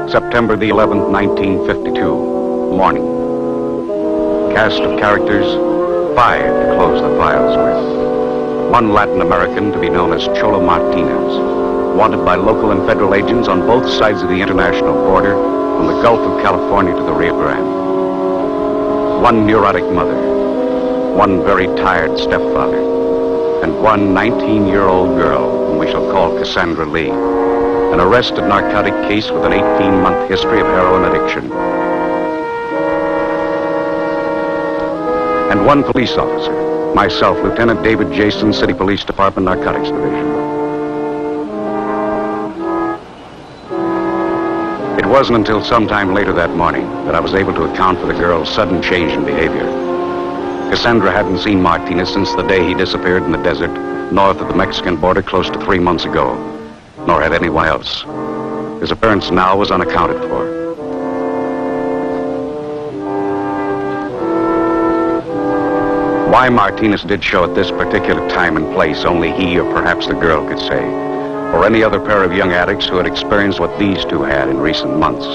September the 11th, 1952, morning. Cast of characters, 5 to close the files with. One Latin American to be known as Cholo Martinez, wanted by local and federal agents on both sides of the international border, from the Gulf of California to the Rio Grande. One neurotic mother, one very tired stepfather, and one 19-year-old girl whom we shall call Cassandra Lee. An arrested narcotic case with an 18-month history of heroin addiction. And one police officer, myself, Lieutenant David Jason, City Police Department, Narcotics Division. It wasn't until sometime later that morning that I was able to account for the girl's sudden change in behavior. Cassandra hadn't seen Martinez since the day he disappeared in the desert north of the Mexican border close to 3 months ago, nor had anyone else. His appearance now was unaccounted for. Why Martinez did show at this particular time and place, only he or perhaps the girl could say, or any other pair of young addicts who had experienced what these two had in recent months.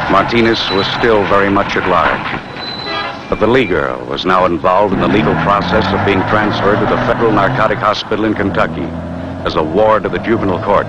Martinez was still very much at large, but the Lee girl was now involved in the legal process of being transferred to the Federal Narcotic Hospital in Kentucky as a ward of the juvenile court.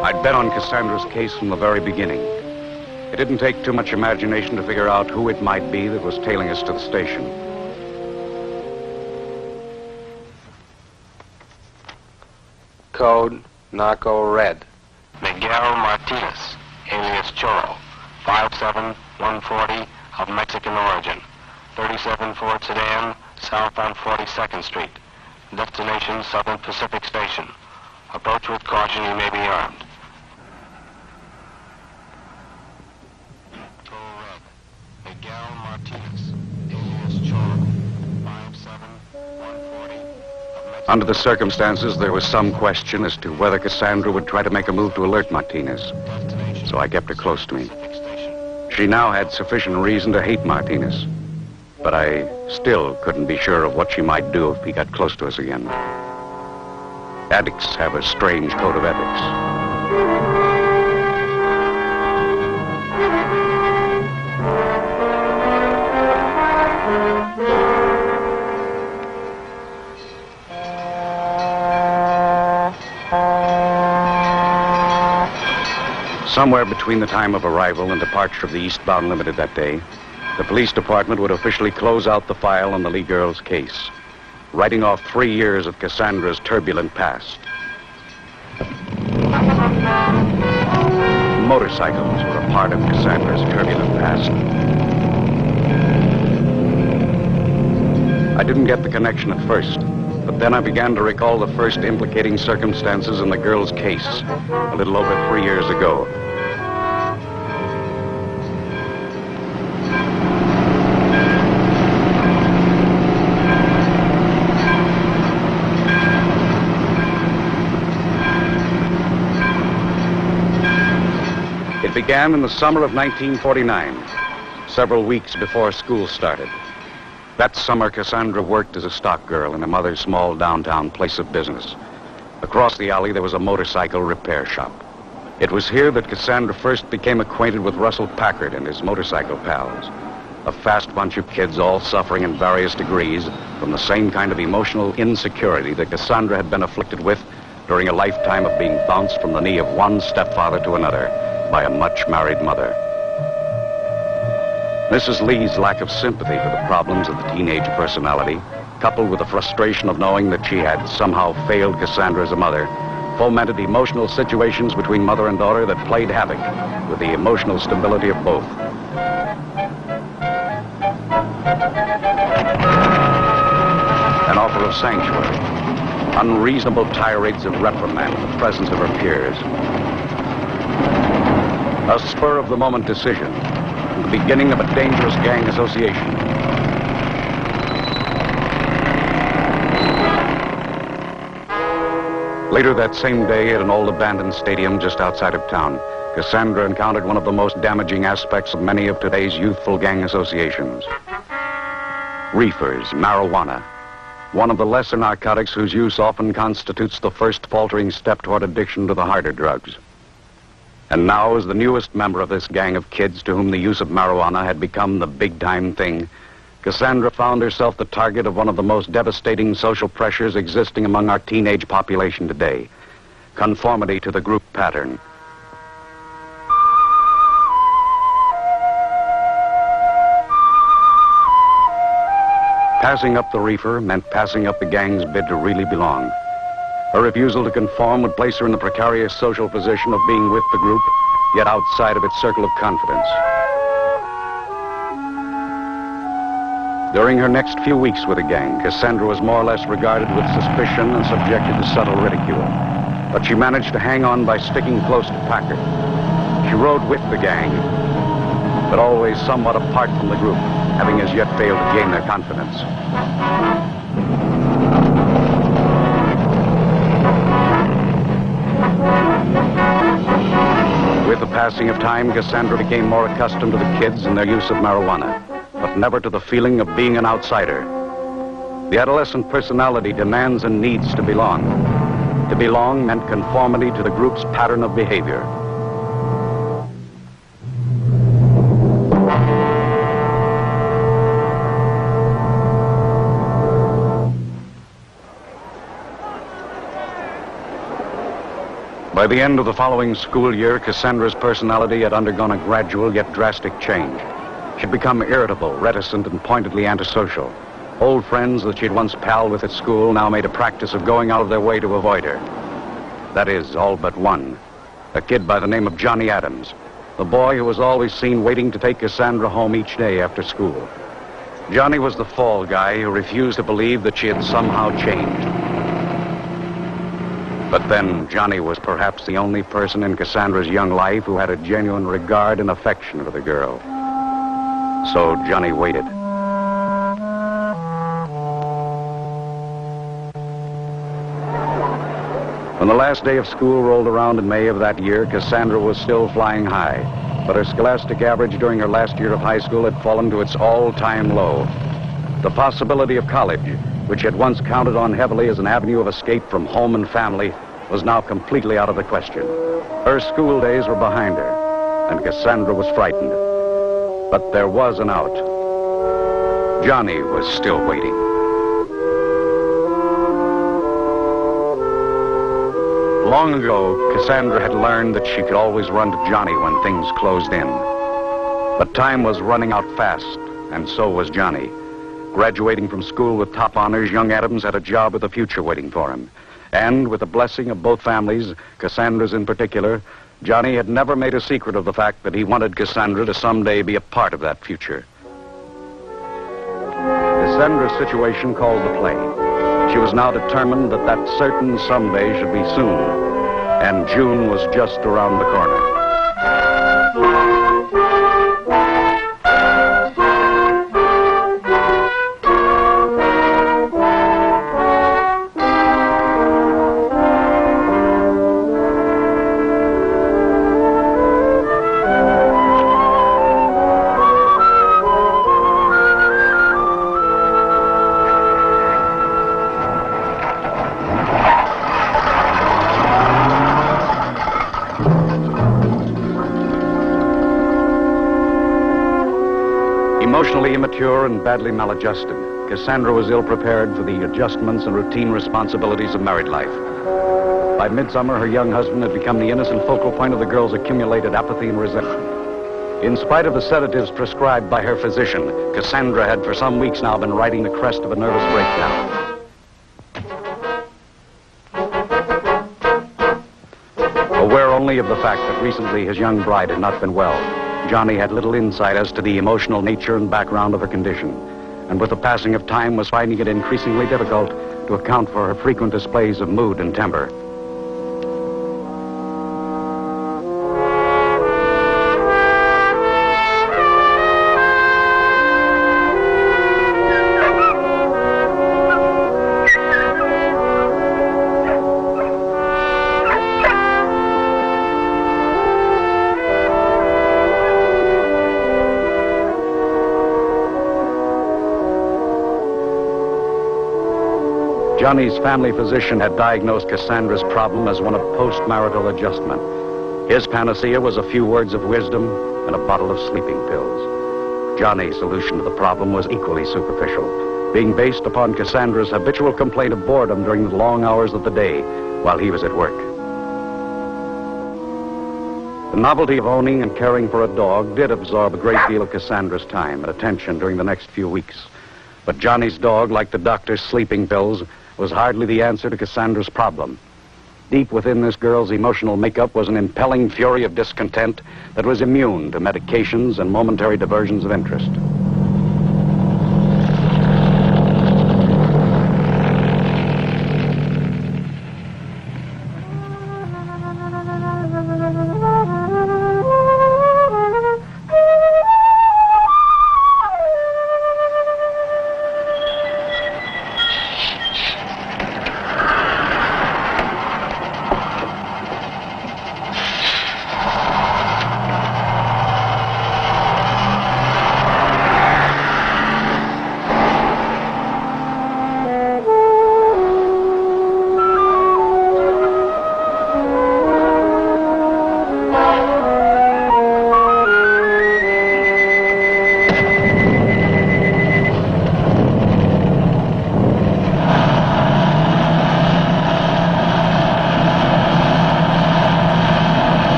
I'd bet on Cassandra's case from the very beginning. It didn't take too much imagination to figure out who it might be that was tailing us to the station. Code Narco Red. Miguel Martinez, alias Choro, 5'7", 140, of Mexican origin. 37 Ford sedan, south on 42nd Street. Destination Southern Pacific Station. Approach with caution, you may be armed. Miguel Martinez, alias Choro, 5'7", 140, of Mexican. Under the circumstances, there was some question as to whether Cassandra would try to make a move to alert Martinez. So I kept her close to me. She now had sufficient reason to hate Martinez, but I still couldn't be sure of what she might do if he got close to us again. Addicts have a strange code of ethics. Somewhere between the time of arrival and departure of the eastbound limited that day, the police department would officially close out the file on the Lee girl's case, writing off 3 years of Cassandra's turbulent past. Motorcycles were a part of Cassandra's turbulent past. I didn't get the connection at first, but then I began to recall the first implicating circumstances in the girl's case, a little over 3 years ago. It began in the summer of 1949, several weeks before school started. That summer, Cassandra worked as a stock girl in her mother's small downtown place of business. Across the alley, there was a motorcycle repair shop. It was here that Cassandra first became acquainted with Russell Packard and his motorcycle pals, a fast bunch of kids all suffering in various degrees from the same kind of emotional insecurity that Cassandra had been afflicted with during a lifetime of being bounced from the knee of one stepfather to another by a much-married mother. Mrs. Lee's lack of sympathy for the problems of the teenage personality, coupled with the frustration of knowing that she had somehow failed Cassandra as a mother, fomented emotional situations between mother and daughter that played havoc with the emotional stability of both. An offer of sanctuary, unreasonable tirades of reprimand in the presence of her peers, a spur-of-the-moment decision, the beginning of a dangerous gang association. Later that same day, at an old abandoned stadium just outside of town, Cassandra encountered one of the most damaging aspects of many of today's youthful gang associations. Reefers, marijuana, one of the lesser narcotics whose use often constitutes the first faltering step toward addiction to the harder drugs. And now, as the newest member of this gang of kids to whom the use of marijuana had become the big-time thing, Cassandra found herself the target of one of the most devastating social pressures existing among our teenage population today: conformity to the group pattern. Passing up the reefer meant passing up the gang's bid to really belong. Her refusal to conform would place her in the precarious social position of being with the group, yet outside of its circle of confidence. During her next few weeks with the gang, Cassandra was more or less regarded with suspicion and subjected to subtle ridicule. But she managed to hang on by sticking close to Packard. She rode with the gang, but always somewhat apart from the group, having as yet failed to gain their confidence. With the passing of time, Cassandra became more accustomed to the kids and their use of marijuana, but never to the feeling of being an outsider. The adolescent personality demands and needs to belong. To belong meant conformity to the group's pattern of behavior. By the end of the following school year, Cassandra's personality had undergone a gradual yet drastic change. She'd become irritable, reticent, and pointedly antisocial. Old friends that she'd once palled with at school now made a practice of going out of their way to avoid her. That is, all but one, a kid by the name of Johnny Adams, the boy who was always seen waiting to take Cassandra home each day after school. Johnny was the fall guy who refused to believe that she had somehow changed. But then, Johnny was perhaps the only person in Cassandra's young life who had a genuine regard and affection for the girl. So Johnny waited. When the last day of school rolled around in May of that year, Cassandra was still flying high, but her scholastic average during her last year of high school had fallen to its all-time low. The possibility of college, which had once counted on heavily as an avenue of escape from home and family, was now completely out of the question. Her school days were behind her, and Cassandra was frightened. But there was an out. Johnny was still waiting. Long ago, Cassandra had learned that she could always run to Johnny when things closed in. But time was running out fast, and so was Johnny. Graduating from school with top honors, young Adams had a job with a future waiting for him. And with the blessing of both families, Cassandra's in particular, Johnny had never made a secret of the fact that he wanted Cassandra to someday be a part of that future. Cassandra's situation called the play. She was now determined that that certain someday should be soon, and June was just around the corner. Emotionally immature and badly maladjusted, Cassandra was ill-prepared for the adjustments and routine responsibilities of married life. By midsummer, her young husband had become the innocent focal point of the girl's accumulated apathy and resentment. In spite of the sedatives prescribed by her physician, Cassandra had for some weeks now been riding the crest of a nervous breakdown. Aware only of the fact that recently his young bride had not been well, Johnny had little insight as to the emotional nature and background of her condition, and with the passing of time was finding it increasingly difficult to account for her frequent displays of mood and temper. Johnny's family physician had diagnosed Cassandra's problem as one of post-marital adjustment. His panacea was a few words of wisdom and a bottle of sleeping pills. Johnny's solution to the problem was equally superficial, being based upon Cassandra's habitual complaint of boredom during the long hours of the day while he was at work. The novelty of owning and caring for a dog did absorb a great deal of Cassandra's time and attention during the next few weeks. But Johnny's dog, like the doctor's sleeping pills, was hardly the answer to Cassandra's problem. Deep within this girl's emotional makeup was an impelling fury of discontent that was immune to medications and momentary diversions of interest.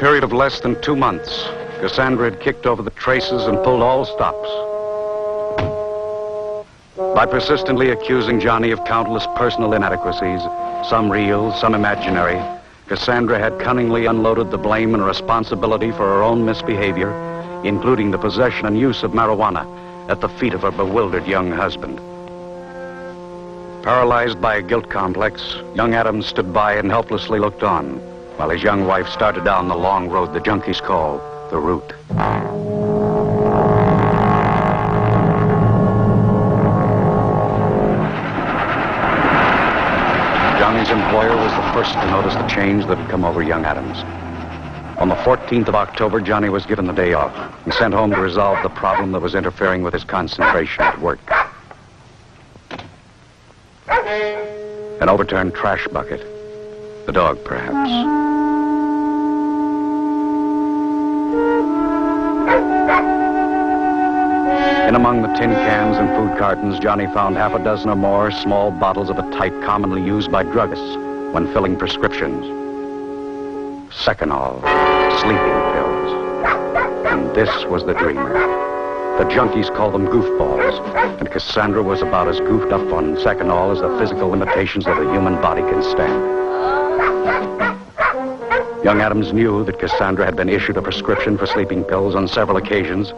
period of less than 2 months, Cassandra had kicked over the traces and pulled all stops. By persistently accusing Johnny of countless personal inadequacies, some real, some imaginary, Cassandra had cunningly unloaded the blame and responsibility for her own misbehavior, including the possession and use of marijuana, at the feet of her bewildered young husband. Paralyzed by a guilt complex, young Adams stood by and helplessly looked on, while his young wife started down the long road the junkies call the Route. Johnny's employer was the first to notice the change that had come over young Adams. On the 14th of October, Johnny was given the day off and sent home to resolve the problem that was interfering with his concentration at work. An overturned trash bucket. The dog, perhaps. In among the tin cans and food cartons, Johnny found half a dozen or more small bottles of a type commonly used by druggists when filling prescriptions. Seconal, sleeping pills. And this was the dreamer. The junkies called them goofballs, and Cassandra was about as goofed up on Seconal as the physical limitations of the human body can stand. Young Adams knew that Cassandra had been issued a prescription for sleeping pills on several occasions,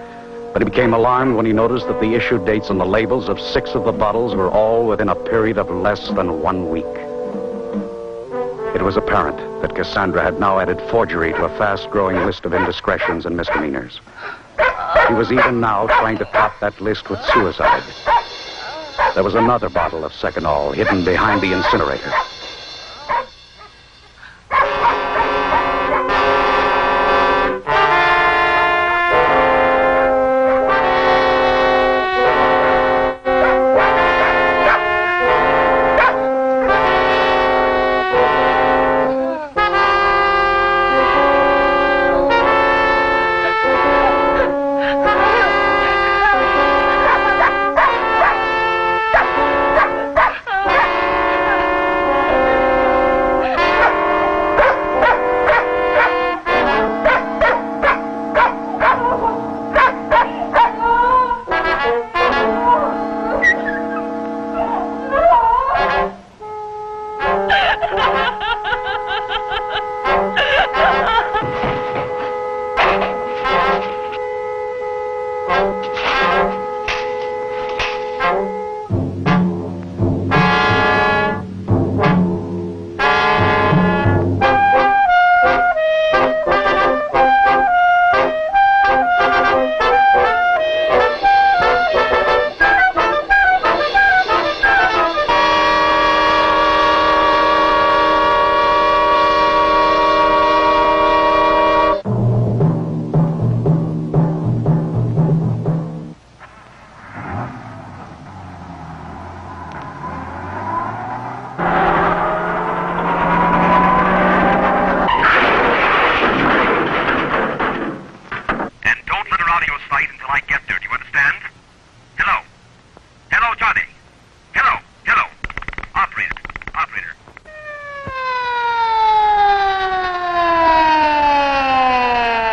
but he became alarmed when he noticed that the issue dates on the labels of 6 of the bottles were all within a period of less than 1 week. It was apparent that Cassandra had now added forgery to a fast-growing list of indiscretions and misdemeanors. She was even now trying to top that list with suicide. There was another bottle of Seconal hidden behind the incinerator.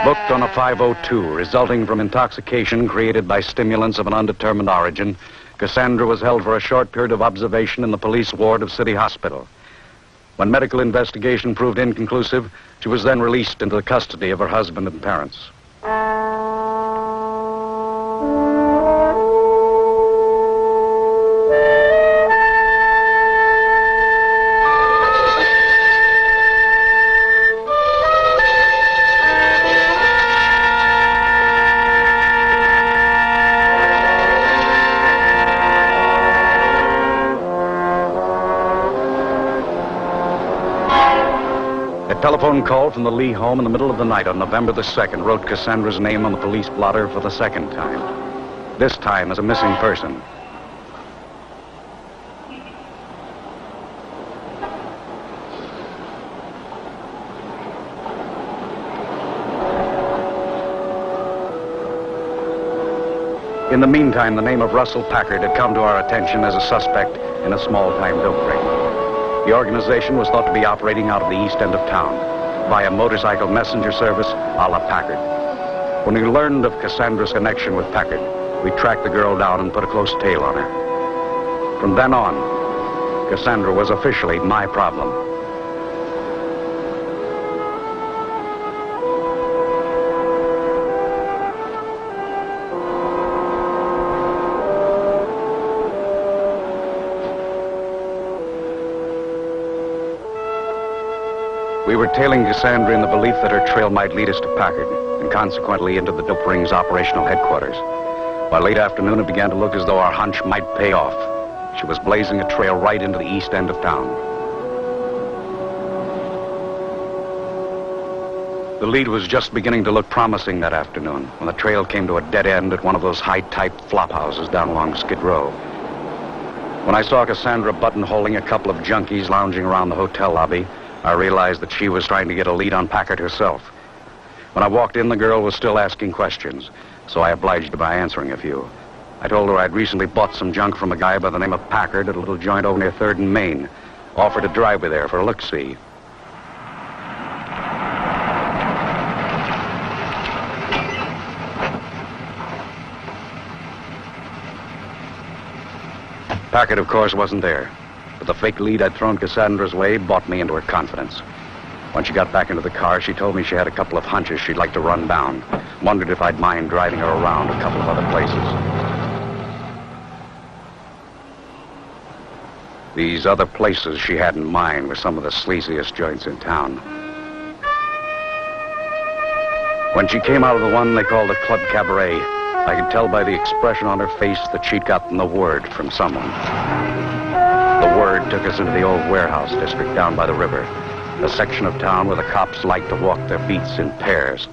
Booked on a 502, resulting from intoxication created by stimulants of an undetermined origin, Cassandra was held for a short period of observation in the police ward of City Hospital. When medical investigation proved inconclusive, she was then released into the custody of her husband and parents. A telephone call from the Lee home in the middle of the night on November the 2nd wrote Cassandra's name on the police blotter for the second time. This time as a missing person. In the meantime, the name of Russell Packard had come to our attention as a suspect in a small-time dope ring. The organization was thought to be operating out of the east end of town. via motorcycle messenger service a la Packard. When we learned of Cassandra's connection with Packard, we tracked the girl down and put a close tail on her. From then on, Cassandra was officially my problem. We were tailing Cassandra in the belief that her trail might lead us to Packard, and consequently into the dope ring's operational headquarters. By late afternoon, it began to look as though our hunch might pay off. She was blazing a trail right into the east end of town. The lead was just beginning to look promising that afternoon when the trail came to a dead end at one of those high-type flop houses down along Skid Row. When I saw Cassandra buttonholing a couple of junkies lounging around the hotel lobby, I realized that she was trying to get a lead on Packard herself. When I walked in, the girl was still asking questions, so I obliged her by answering a few. I told her I'd recently bought some junk from a guy by the name of Packard at a little joint over near 3rd and Main. Offered to drive me there for a look-see. Packard, of course, wasn't there. But the fake lead I'd thrown Cassandra's way bought me into her confidence. When she got back into the car, she told me she had a couple of hunches she'd like to run down. Wondered if I'd mind driving her around a couple of other places. These other places she had in mind were some of the sleaziest joints in town. When she came out of the one they called the Club Cabaret, I could tell by the expression on her face that she'd gotten the word from someone. The word took us into the old warehouse district down by the river, a section of town where the cops like to walk their beats in pairs.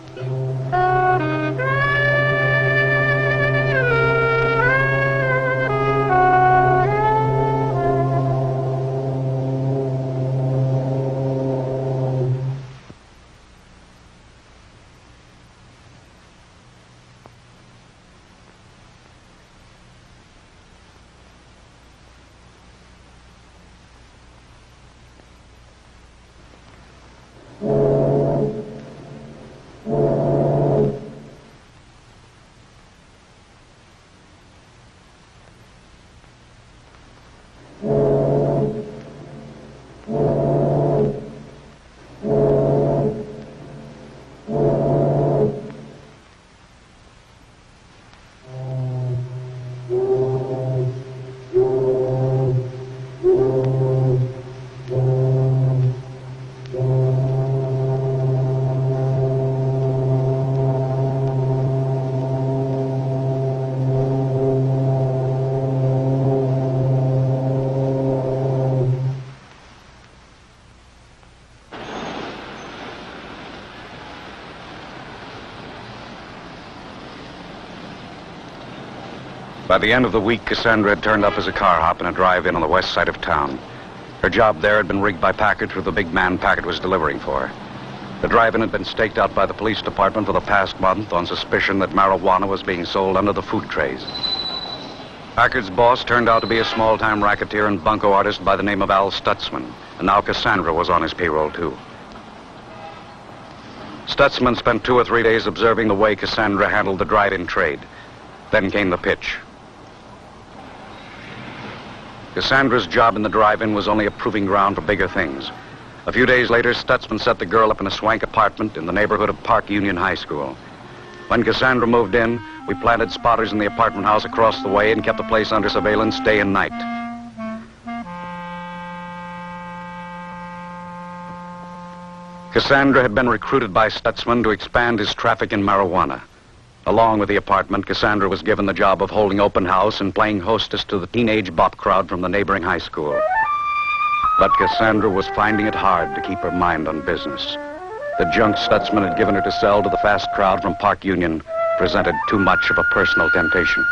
By the end of the week, Cassandra had turned up as a car hop in a drive-in on the west side of town. Her job there had been rigged by Packard through the big man Packard was delivering for. The drive-in had been staked out by the police department for the past month on suspicion that marijuana was being sold under the food trays. Packard's boss turned out to be a small-time racketeer and bunco artist by the name of Al Stutzman, and now Cassandra was on his payroll, too. Stutzman spent 2 or 3 days observing the way Cassandra handled the drive-in trade. Then came the pitch. Cassandra's job in the drive-in was only a proving ground for bigger things. A few days later, Stutzman set the girl up in a swank apartment in the neighborhood of Park Union High School. When Cassandra moved in, we planted spotters in the apartment house across the way and kept the place under surveillance day and night. Cassandra had been recruited by Stutzman to expand his traffic in marijuana. Along with the apartment, Cassandra was given the job of holding open house and playing hostess to the teenage bop crowd from the neighboring high school. But Cassandra was finding it hard to keep her mind on business. The junk Stutzman had given her to sell to the fast crowd from Park Union presented too much of a personal temptation.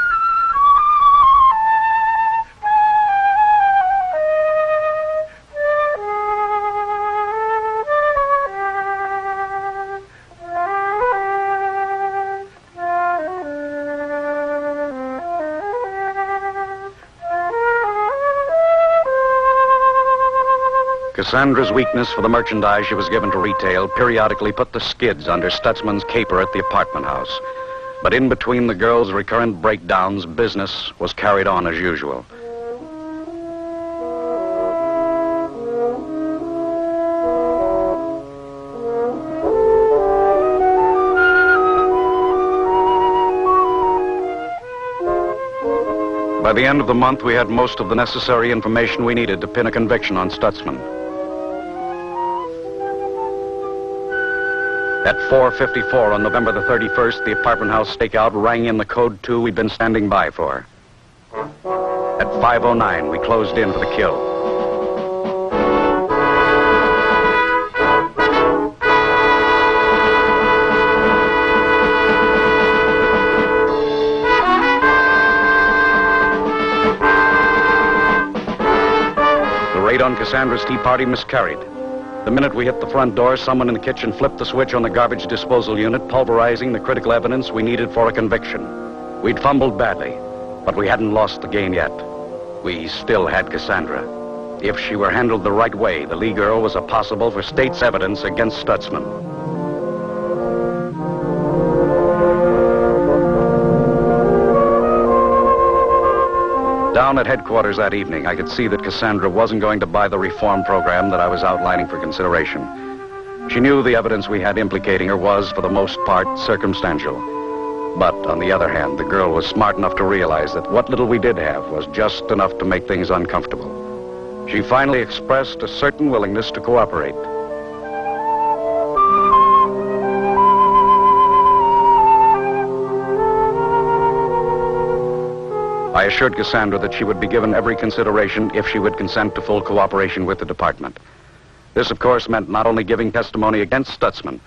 Cassandra's weakness for the merchandise she was given to retail periodically put the skids under Stutzman's caper at the apartment house. But in between the girl's recurrent breakdowns, business was carried on as usual. By the end of the month, we had most of the necessary information we needed to pin a conviction on Stutzman. At 4:54 on November the 31st, the apartment house stakeout rang in the code 2 we'd been standing by for. At 5:09, we closed in for the kill. The raid on Cassandra's tea party miscarried. The minute we hit the front door, someone in the kitchen flipped the switch on the garbage disposal unit, pulverizing the critical evidence we needed for a conviction. We'd fumbled badly, but we hadn't lost the game yet. We still had Cassandra. If she were handled the right way, the Lee girl was a possible for state's evidence against Stutzman. Down at headquarters that evening, I could see that Cassandra wasn't going to buy the reform program that I was outlining for consideration. She knew the evidence we had implicating her was, for the most part, circumstantial. But, on the other hand, the girl was smart enough to realize that what little we did have was just enough to make things uncomfortable. She finally expressed a certain willingness to cooperate. I assured Cassandra that she would be given every consideration if she would consent to full cooperation with the department. This, of course, meant not only giving testimony against Stutzman,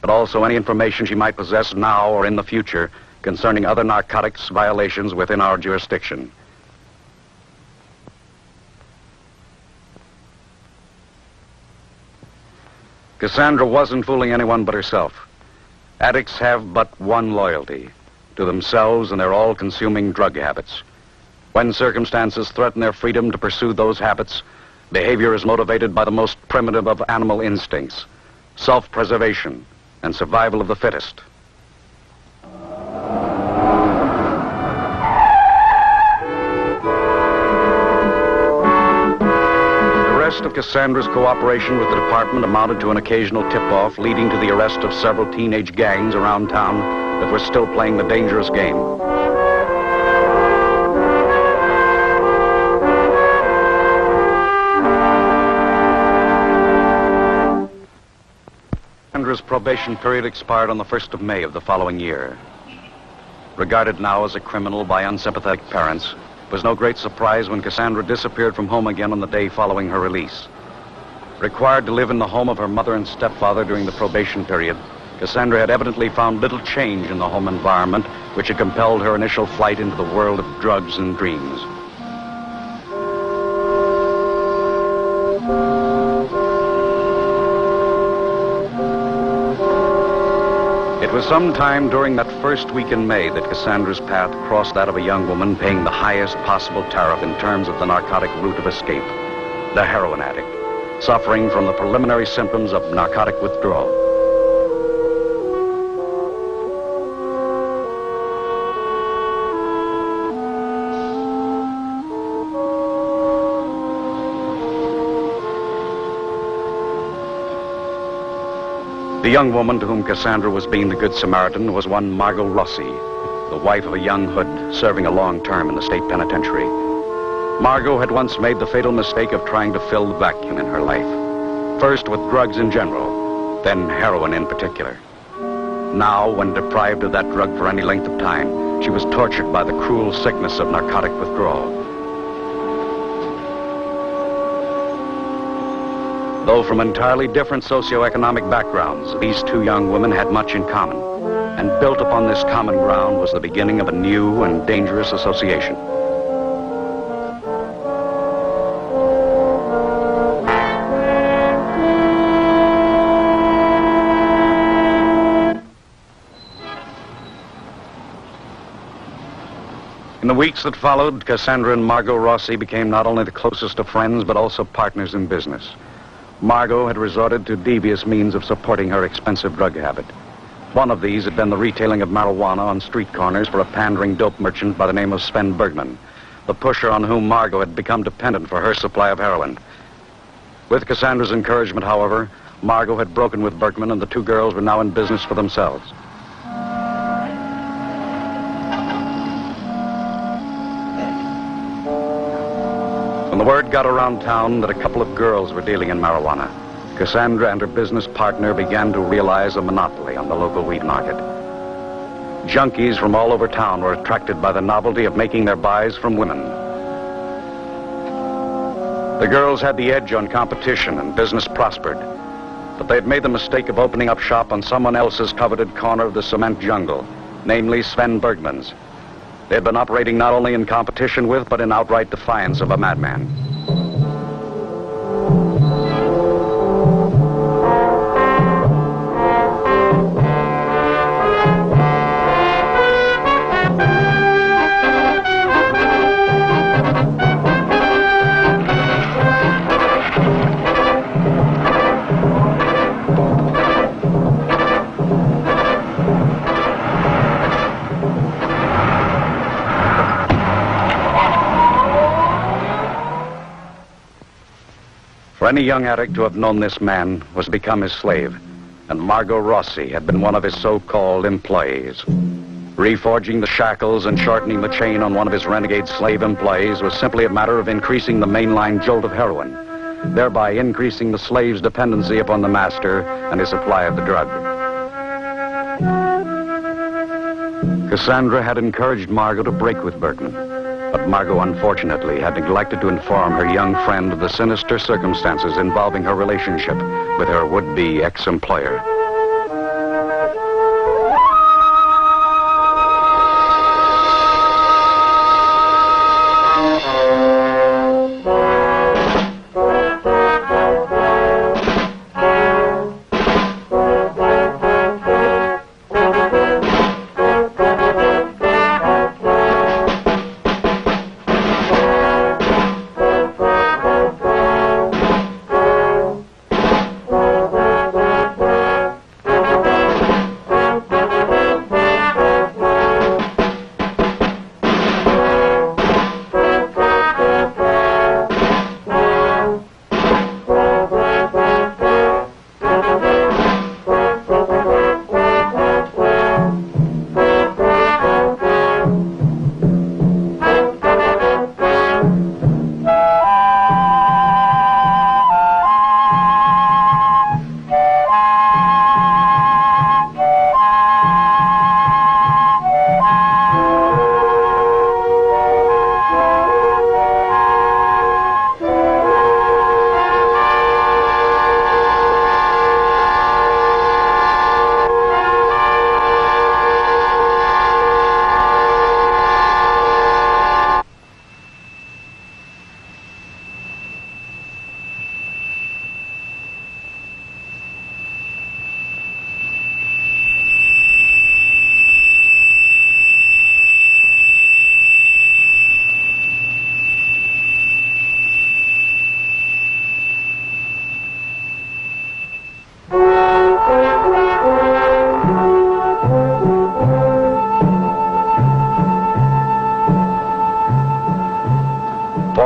but also any information she might possess now or in the future concerning other narcotics violations within our jurisdiction. Cassandra wasn't fooling anyone but herself. Addicts have but one loyalty, to themselves and their all-consuming drug habits. When circumstances threaten their freedom to pursue those habits, behavior is motivated by the most primitive of animal instincts, self-preservation and survival of the fittest. The rest of Cassandra's cooperation with the department amounted to an occasional tip-off leading to the arrest of several teenage gangs around town that were still playing the dangerous game. Cassandra's probation period expired on the 1st of May of the following year. Regarded now as a criminal by unsympathetic parents, it was no great surprise when Cassandra disappeared from home again on the day following her release. Required to live in the home of her mother and stepfather during the probation period, Cassandra had evidently found little change in the home environment, which had compelled her initial flight into the world of drugs and dreams. It was sometime during that first week in May that Cassandra's path crossed that of a young woman paying the highest possible tariff in terms of the narcotic route of escape, the heroin addict, suffering from the preliminary symptoms of narcotic withdrawal. The young woman to whom Cassandra was being the Good Samaritan was one Margot Rossi, the wife of a young hood serving a long term in the state penitentiary. Margot had once made the fatal mistake of trying to fill the vacuum in her life. First with drugs in general, then heroin in particular. Now, when deprived of that drug for any length of time, she was tortured by the cruel sickness of narcotic withdrawal. Though from entirely different socioeconomic backgrounds, these two young women had much in common. And built upon this common ground was the beginning of a new and dangerous association. In the weeks that followed, Cassandra and Margot Rossi became not only the closest of friends, but also partners in business. Margot had resorted to devious means of supporting her expensive drug habit. One of these had been the retailing of marijuana on street corners for a pandering dope merchant by the name of Sven Bergman, the pusher on whom Margot had become dependent for her supply of heroin. With Cassandra's encouragement, however, Margot had broken with Bergman, and the two girls were now in business for themselves. When the word got around town that a couple of girls were dealing in marijuana, Cassandra and her business partner began to realize a monopoly on the local weed market. Junkies from all over town were attracted by the novelty of making their buys from women. The girls had the edge on competition, and business prospered. But they had made the mistake of opening up shop on someone else's coveted corner of the cement jungle, namely Sven Bergman's. They had been operating not only in competition with, but in outright defiance of a madman. For any young addict to have known this man was to become his slave, and Margot Rossi had been one of his so-called employees. Reforging the shackles and shortening the chain on one of his renegade slave employees was simply a matter of increasing the mainline jolt of heroin, thereby increasing the slave's dependency upon the master and his supply of the drug. Cassandra had encouraged Margot to break with Bergman. But Margot, unfortunately, had neglected to inform her young friend of the sinister circumstances involving her relationship with her would-be ex-employer.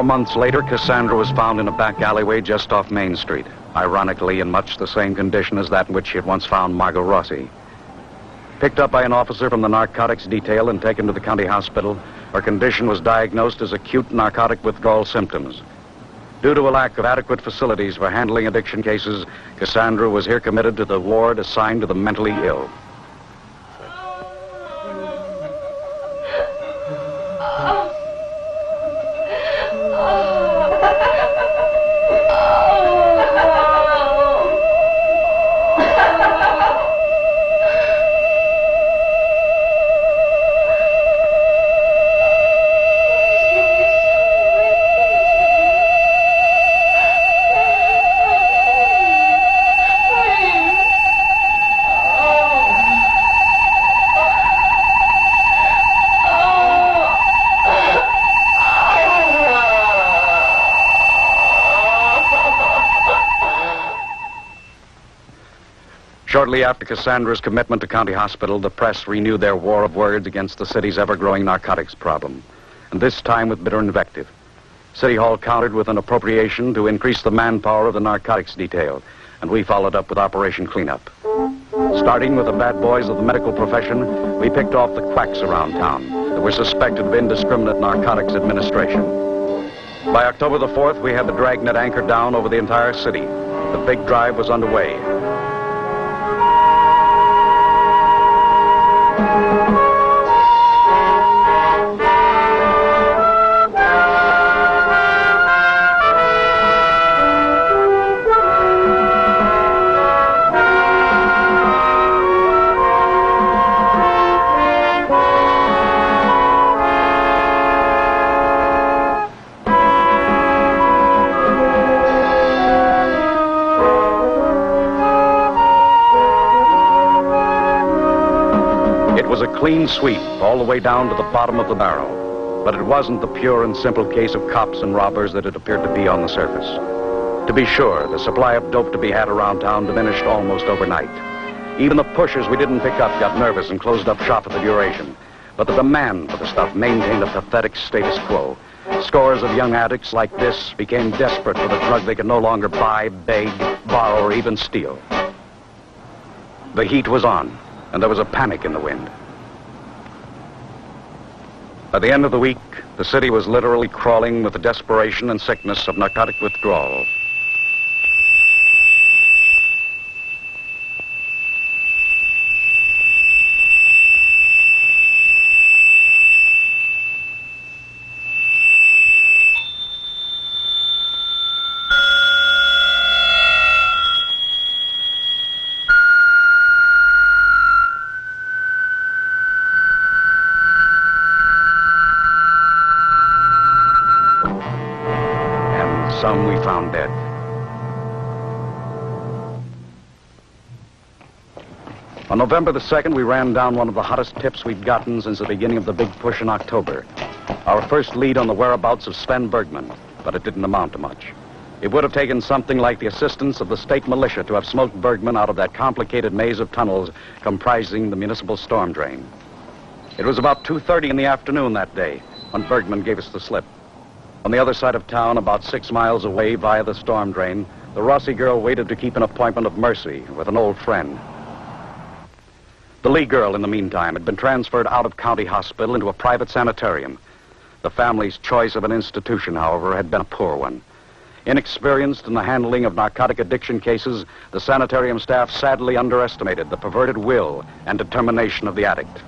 Months later, Cassandra was found in a back alleyway just off Main Street, ironically in much the same condition as that in which she had once found Margot Rossi. Picked up by an officer from the narcotics detail and taken to the county hospital, her condition was diagnosed as acute narcotic withdrawal symptoms. Due to a lack of adequate facilities for handling addiction cases, Cassandra was here committed to the ward assigned to the mentally ill. Shortly after Cassandra's commitment to County Hospital, the press renewed their war of words against the city's ever-growing narcotics problem, and this time with bitter invective. City Hall countered with an appropriation to increase the manpower of the narcotics detail, and we followed up with Operation Cleanup. Starting with the bad boys of the medical profession, we picked off the quacks around town that were suspected of indiscriminate narcotics administration. By October the 4th, we had the dragnet anchored down over the entire city. The big drive was underway. Clean sweep all the way down to the bottom of the barrel. But it wasn't the pure and simple case of cops and robbers that it appeared to be on the surface. To be sure, the supply of dope to be had around town diminished almost overnight. Even the pushers we didn't pick up got nervous and closed up shop at the duration. But the demand for the stuff maintained a pathetic status quo. Scores of young addicts like this became desperate for the drug they could no longer buy, beg, borrow, or even steal. The heat was on, and there was a panic in the wind. By the end of the week, the city was literally crawling with the desperation and sickness of narcotic withdrawal. Some we found dead. On November the 2nd, we ran down one of the hottest tips we'd gotten since the beginning of the big push in October. Our first lead on the whereabouts of Sven Bergman, but it didn't amount to much. It would have taken something like the assistance of the state militia to have smoked Bergman out of that complicated maze of tunnels comprising the municipal storm drain. It was about 2:30 in the afternoon that day when Bergman gave us the slip. On the other side of town, about 6 miles away via the storm drain, the Rossi girl waited to keep an appointment of mercy with an old friend. The Lee girl, in the meantime, had been transferred out of County Hospital into a private sanitarium. The family's choice of an institution, however, had been a poor one. Inexperienced in the handling of narcotic addiction cases, the sanitarium staff sadly underestimated the perverted will and determination of the addict.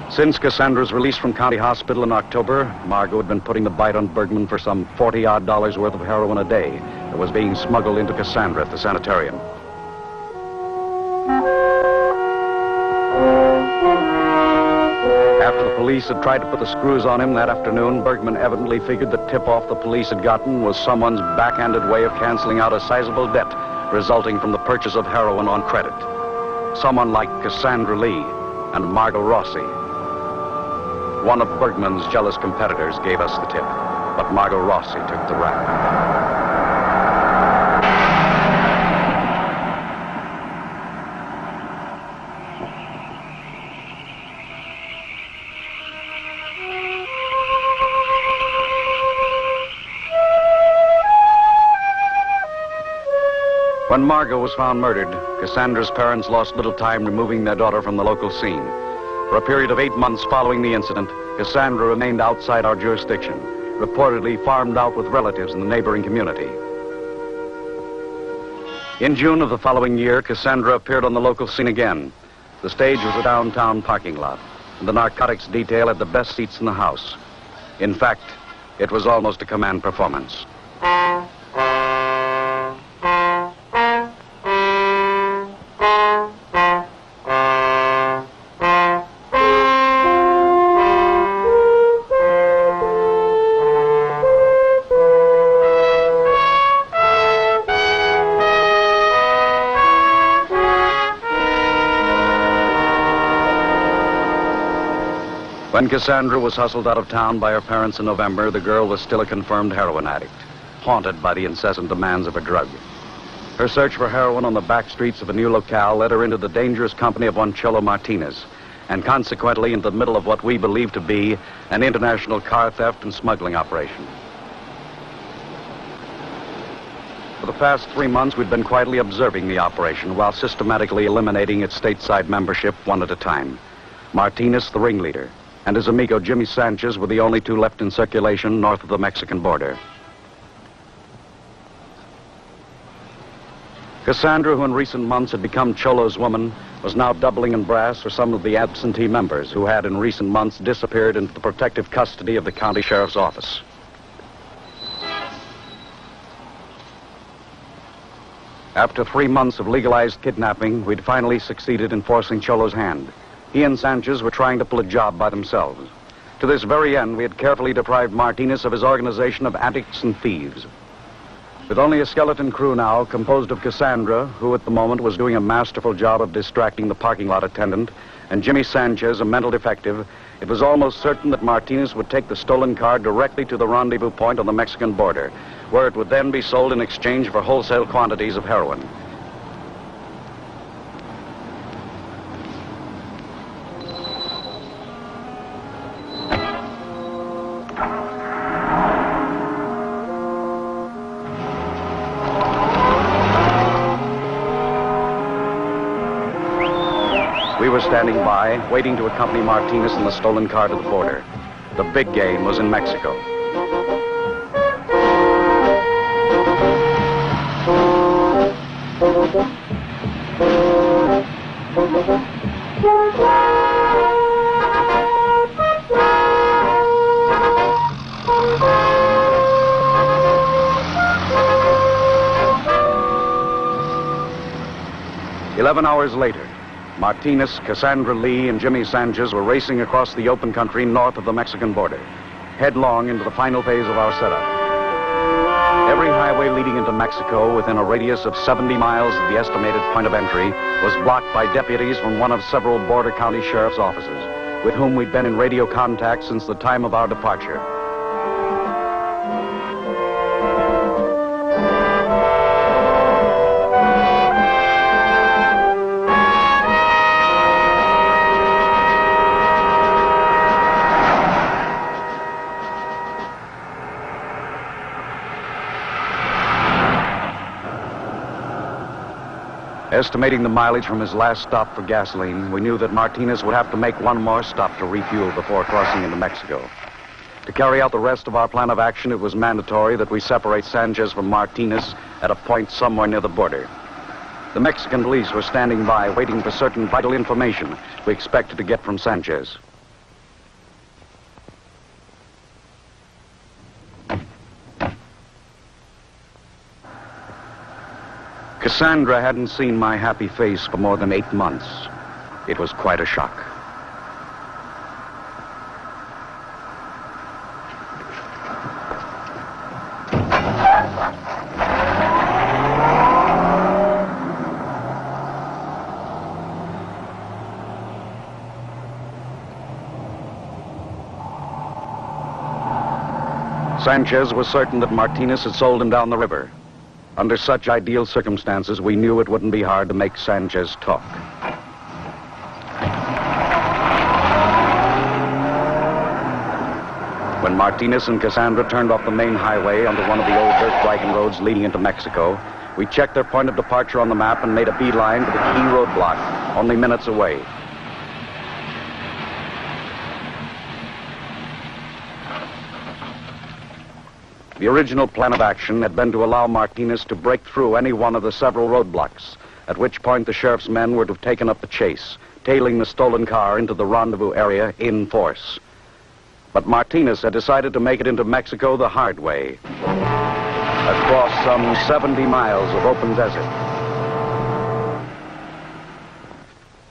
Since Cassandra's release from County Hospital in October, Margot had been putting the bite on Bergman for some $40-odd worth of heroin a day that was being smuggled into Cassandra at the sanitarium. After the police had tried to put the screws on him that afternoon, Bergman evidently figured the tip-off the police had gotten was someone's backhanded way of canceling out a sizable debt resulting from the purchase of heroin on credit. Someone like Cassandra Lee and Margot Rossi. One of Bergman's jealous competitors gave us the tip, but Margot Rossi took the rap. When Margot was found murdered, Cassandra's parents lost little time removing their daughter from the local scene. For a period of 8 months following the incident, Cassandra remained outside our jurisdiction, reportedly farmed out with relatives in the neighboring community. In June of the following year, Cassandra appeared on the local scene again. The stage was a downtown parking lot, and the narcotics detail had the best seats in the house. In fact, it was almost a command performance. When Cassandra was hustled out of town by her parents in November, the girl was still a confirmed heroin addict, haunted by the incessant demands of her drug. Her search for heroin on the back streets of a new locale led her into the dangerous company of one Cholo Martinez, and consequently into the middle of what we believe to be an international car theft and smuggling operation. For the past 3 months, we'd been quietly observing the operation while systematically eliminating its stateside membership one at a time. Martinez, the ringleader, and his amigo Jimmy Sanchez were the only two left in circulation north of the Mexican border. Cassandra, who in recent months had become Cholo's woman, was now doubling in brass for some of the absentee members who had in recent months disappeared into the protective custody of the county sheriff's office. After 3 months of legalized kidnapping, we'd finally succeeded in forcing Cholo's hand. He and Sanchez were trying to pull a job by themselves. To this very end, we had carefully deprived Martinez of his organization of addicts and thieves. With only a skeleton crew now, composed of Cassandra, who at the moment was doing a masterful job of distracting the parking lot attendant, and Jimmy Sanchez, a mental defective, it was almost certain that Martinez would take the stolen car directly to the rendezvous point on the Mexican border, where it would then be sold in exchange for wholesale quantities of heroin. We were standing by, waiting to accompany Martinez and the stolen car to the border. The big game was in Mexico. "11 hours later, Martinez, Cassandra Lee, and Jimmy Sanchez were racing across the open country north of the Mexican border, headlong into the final phase of our setup. Every highway leading into Mexico within a radius of 70 miles of the estimated point of entry was blocked by deputies from one of several border county sheriff's offices, with whom we'd been in radio contact since the time of our departure. Estimating the mileage from his last stop for gasoline, we knew that Martinez would have to make one more stop to refuel before crossing into Mexico. To carry out the rest of our plan of action, it was mandatory that we separate Sanchez from Martinez at a point somewhere near the border. The Mexican police were standing by, waiting for certain vital information we expected to get from Sanchez. Cassandra hadn't seen my happy face for more than 8 months. It was quite a shock. Sanchez was certain that Martinez had sold him down the river. Under such ideal circumstances, we knew it wouldn't be hard to make Sanchez talk. When Martinez and Cassandra turned off the main highway onto one of the old dirt wagon roads leading into Mexico, we checked their point of departure on the map and made a beeline to the key roadblock, only minutes away. The original plan of action had been to allow Martinez to break through any one of the several roadblocks, at which point the sheriff's men were to have taken up the chase, tailing the stolen car into the rendezvous area in force. But Martinez had decided to make it into Mexico the hard way, across some 70 miles of open desert.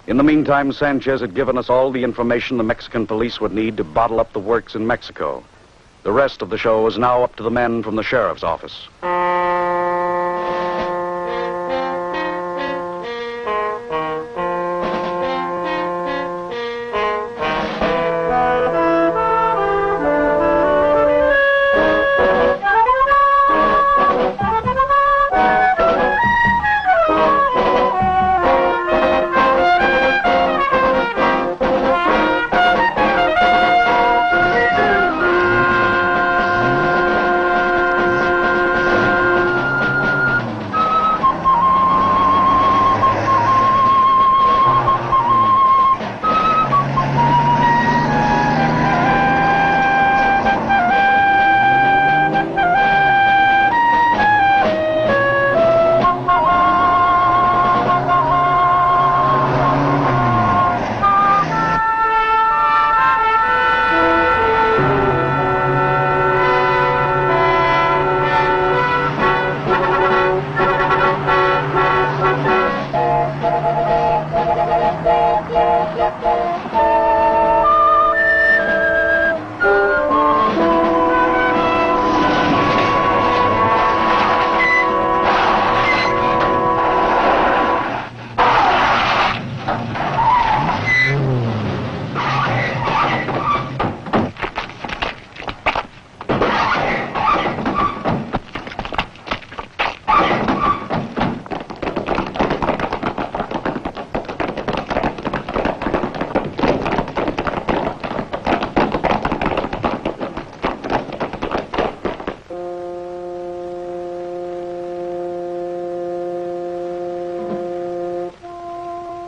In the meantime, Sanchez had given us all the information the Mexican police would need to bottle up the works in Mexico. The rest of the show was now up to the men from the sheriff's office.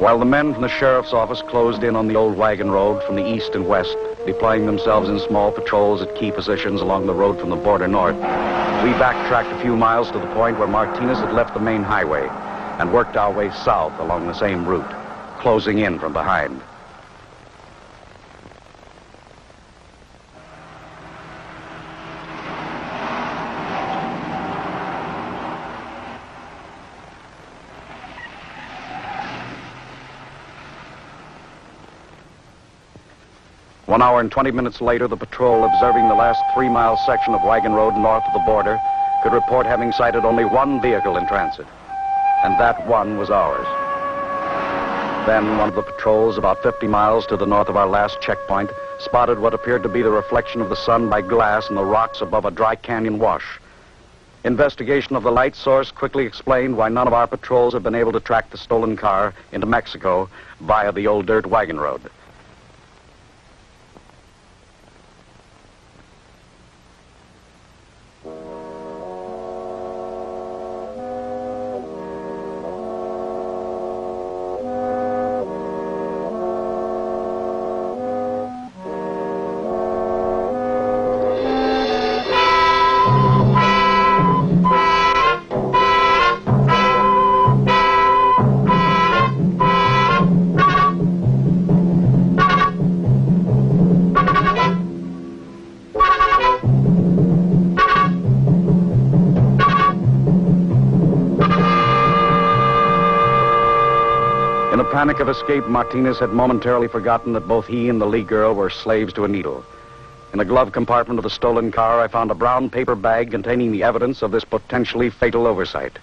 While the men from the sheriff's office closed in on the old wagon road from the east and west, deploying themselves in small patrols at key positions along the road from the border north, we backtracked a few miles to the point where Martinez had left the main highway and worked our way south along the same route, closing in from behind. One hour and 20 minutes later, the patrol, observing the last 3-mile section of wagon road north of the border, could report having sighted only one vehicle in transit. And that one was ours. Then one of the patrols, about 50 miles to the north of our last checkpoint, spotted what appeared to be the reflection of the sun by glass in the rocks above a dry canyon wash. Investigation of the light source quickly explained why none of our patrols had been able to track the stolen car into Mexico via the old dirt wagon road. In the panic of escape, Martinez had momentarily forgotten that both he and the Lee girl were slaves to a needle. In the glove compartment of the stolen car, I found a brown paper bag containing the evidence of this potentially fatal oversight.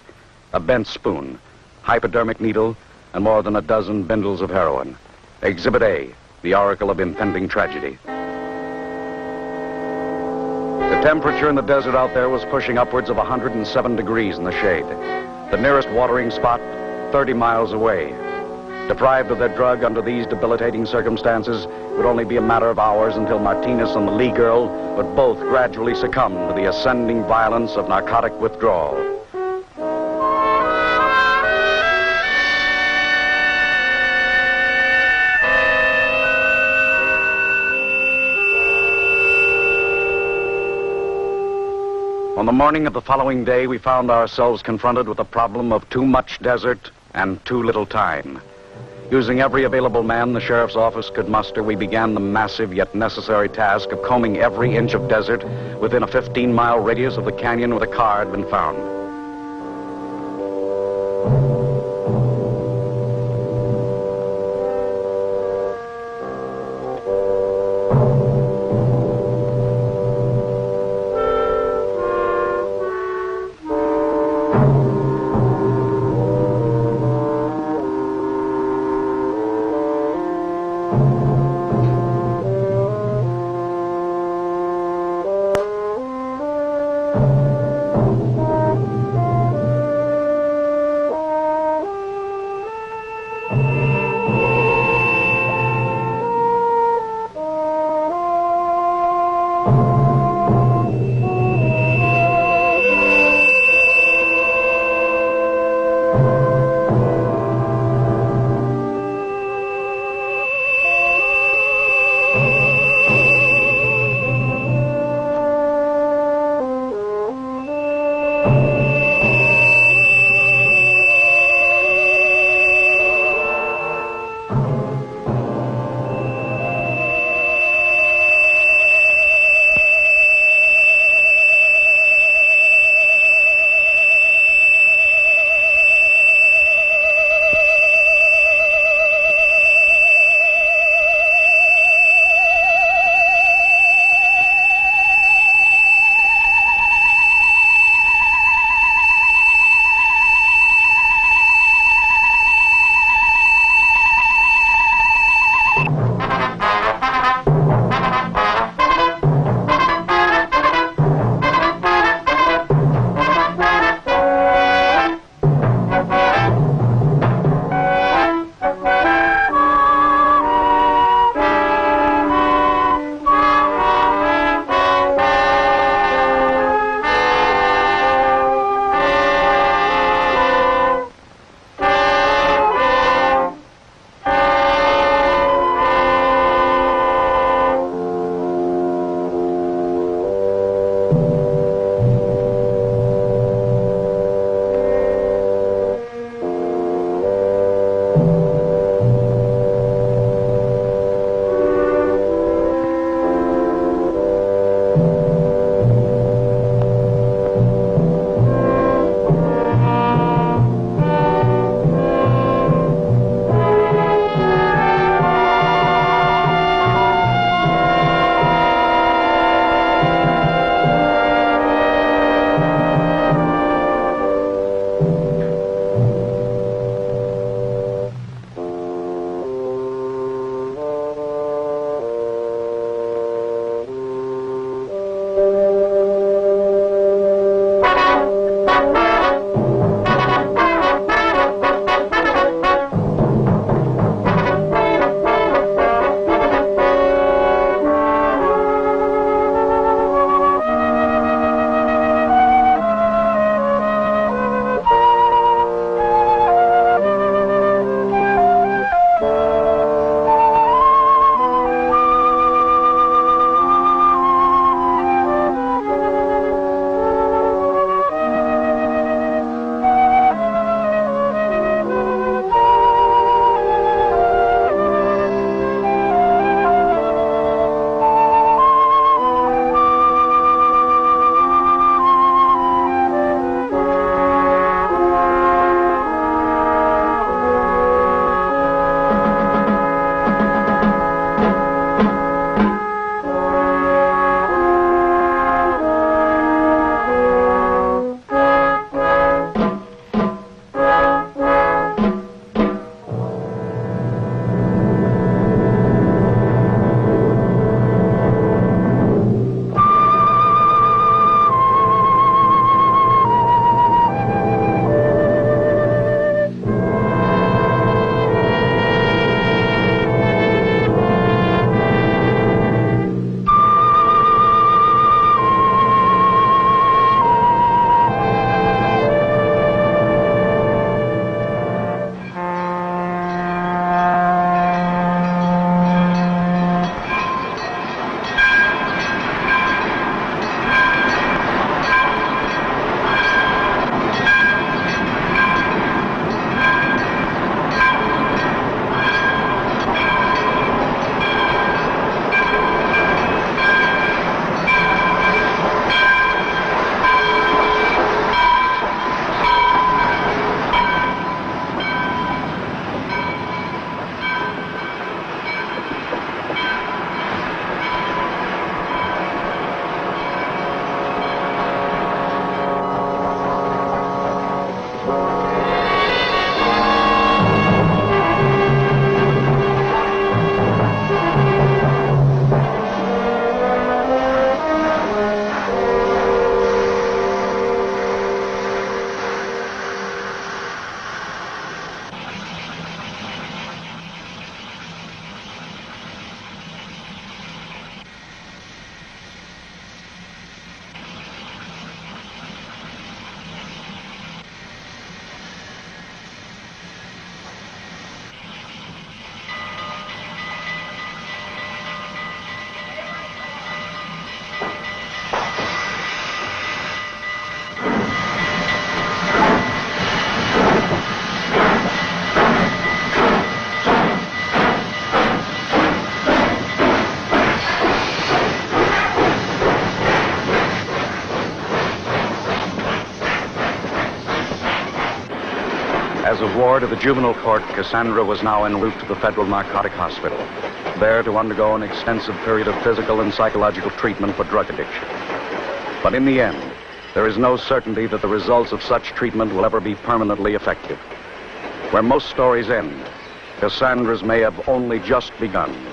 A bent spoon, hypodermic needle, and more than a dozen bindles of heroin. Exhibit A, the oracle of impending tragedy. The temperature in the desert out there was pushing upwards of 107 degrees in the shade. The nearest watering spot, 30 miles away. Deprived of their drug under these debilitating circumstances, it would only be a matter of hours until Martinez and the Lee girl would both gradually succumb to the ascending violence of narcotic withdrawal. On the morning of the following day, we found ourselves confronted with the problem of too much desert and too little time. Using every available man the sheriff's office could muster, we began the massive yet necessary task of combing every inch of desert within a 15-mile radius of the canyon where the car had been found. As a ward of the juvenile court, Cassandra was now en route to the Federal Narcotic Hospital, there to undergo an extensive period of physical and psychological treatment for drug addiction. But in the end, there is no certainty that the results of such treatment will ever be permanently effective. Where most stories end, Cassandra's may have only just begun.